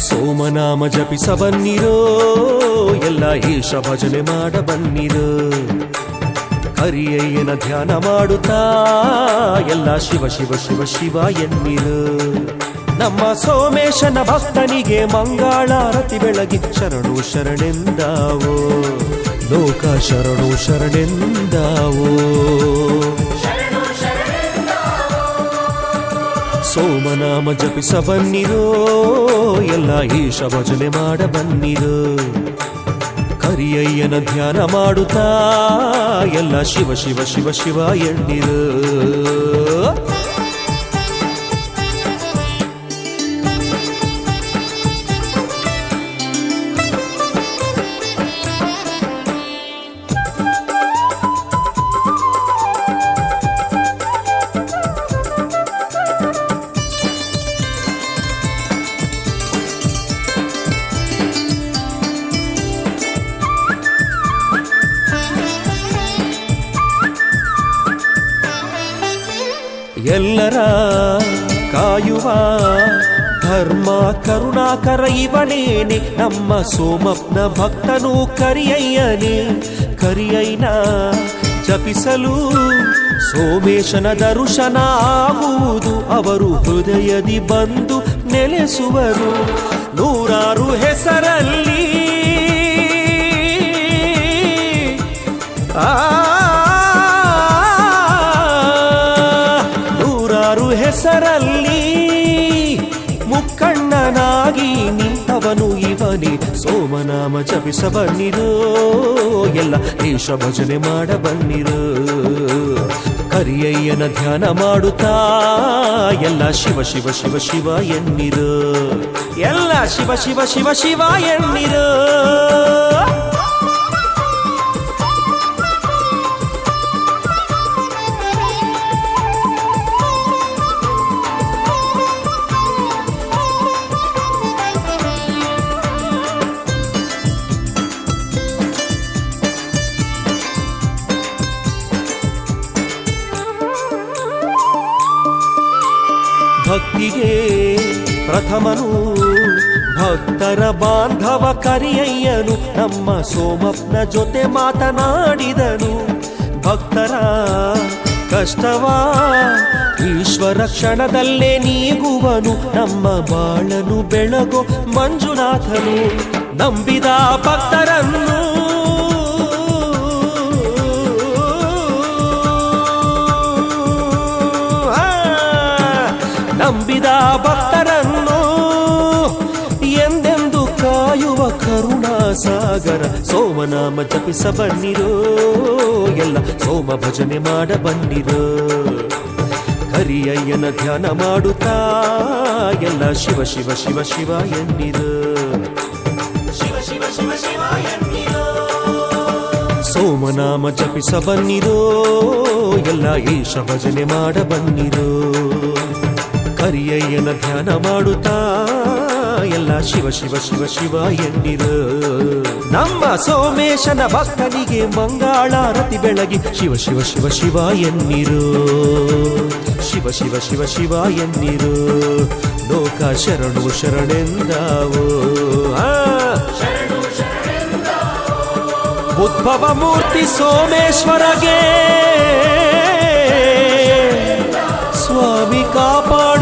ಸೋಮನಾಮ ಜಪಿಸ ಬನ್ನಿರೋ, ಎಲ್ಲ ಈಶ ಭಜನೆ ಮಾಡ ಬನ್ನಿರೋ. ಹರಿಯಯ್ಯನ ಧ್ಯಾನ ಮಾಡುತ್ತಾ ಎಲ್ಲ ಶಿವ ಶಿವ ಶಿವ ಶಿವ ಎನ್ನಿರೋ. ನಮ್ಮ ಸೋಮೇಶನ ಭಕ್ತನಿಗೆ ಮಂಗಳಾರತಿ ಬೆಳಗಿ ಶರಣು ಶರಣೆಂದಾವೋ, ಲೋಕ ಶರಣು ಶರಣೆಂದಾವೋ. ಸೋಮನಾಮ ಜಪಿಸ ಬನ್ನಿರೋ, ಎಲ್ಲ ಈಶ ಭಜನೆ ಮಾಡ ಬನ್ನಿರೋ. ಹರಿಯಯ್ಯನ ಧ್ಯಾನ ಮಾಡುತ್ತಾ ಎಲ್ಲ ಶಿವ ಶಿವ ಶಿವ ಶಿವ ಎನ್ನಿರೋ. ಎಲ್ಲರ ಕಾಯುವ ಧರ್ಮ ಕರುಣಾಕರ ಇವನೇನೆ, ನಮ್ಮ ಸೋಮಪ್ಪನ ಭಕ್ತನು ಕರಿಯಯ್ಯನೇ. ಕರಿಯಯ್ಯನ ಜಪಿಸಲು ಸೋಮೇಶನ ದರ್ಶನ ಆಗುವುದು, ಅವರು ಹೃದಯದಿ ಬಂದು ನೆಲೆಸುವರು. ನೂರಾರು ಹೆಸರಲ್ಲಿ ಹೆಸರಲ್ಲಿ ಮುಕ್ಕಣ್ಣನಾಗಿ ನಿಂತವನು ಇವನೇ. ಸೋಮನಾಮ ಜಪಿಸ ಬನ್ನಿರೋ, ಎಲ್ಲ ಈಶ ಭಜನೆ ಮಾಡ ಬನ್ನಿರೋ. ಹರಿಯಯ್ಯನ ಧ್ಯಾನ ಮಾಡುತ್ತಾ ಎಲ್ಲ ಶಿವ ಶಿವ ಶಿವ ಶಿವ ಎನ್ನಿರೋ, ಎಲ್ಲ ಶಿವ ಶಿವ ಶಿವ ಶಿವ ಎನ್ನಿರೋ. ಭಕ್ತಿಗೆ ಪ್ರಥಮನು ಭಕ್ತರ ಬಾಂಧವ ಕರಿಯಯ್ಯನು, ನಮ್ಮ ಸೋಮಪ್ಪನ ಜೊತೆ ಮಾತನಾಡಿದನು. ಭಕ್ತರ ಕಷ್ಟವ ಈಶ್ವರ ಕ್ಷಣದಲ್ಲೇ ನೀಗುವನು, ನಮ್ಮ ಬಾಳನು ಬೆಳಗೋ ಮಂಜುನಾಥನು. ನಂಬಿದ ಭಕ್ತರನ್ನು ನಂಬಿದ ಭಕ್ತರನ್ನು ಎಂದೆಂದು ಕಾಯುವ ಕರುಣಾ ಸಾಗರ. ಸೋಮನಾಮ ಜಪಿಸ ಬನ್ನಿರೋ, ಎಲ್ಲ ಸೋಮ ಭಜನೆ ಮಾಡ ಬನ್ನಿರೋ. ಹರಿಯಯ್ಯನ ಧ್ಯಾನ ಮಾಡುತ್ತಾ ಎಲ್ಲ ಶಿವ ಶಿವ ಶಿವ ಶಿವ ಎನ್ನಿರೋ, ಶಿವ ಶಿವ ಶಿವ ಶಿವ ಎನ್ನಿರೋ. ಸೋಮನಾಮ ಜಪಿಸ ಬನ್ನಿರೋ, ಎಲ್ಲ ಈಶ ಭಜನೆ ಮಾಡ ಬನ್ನಿರೋ. ಹರಿಯಯ್ಯನ ಧ್ಯಾನ ಮಾಡುತ್ತಾ ಎಲ್ಲ ಶಿವ ಶಿವ ಶಿವ ಶಿವ ಎನ್ನಿರೋ. ನಮ್ಮ ಸೋಮೇಶನ ಭಕ್ತನಿಗೆ ಮಂಗಳಾರತಿ ಬೆಳಗಿ ಶಿವ ಶಿವ ಶಿವ ಶಿವ ಎನ್ನಿರೋ, ಶಿವ ಶಿವ ಶಿವ ಶಿವ ಎನ್ನಿರೋ. ಲೋಕ ಶರಣು ಶರಣೆಂದಾವೋ, ಉದ್ಭವ ಮೂರ್ತಿ ಸೋಮೇಶ್ವರಗೆ ಸ್ವಾಮಿ ಕಾಪಾಡ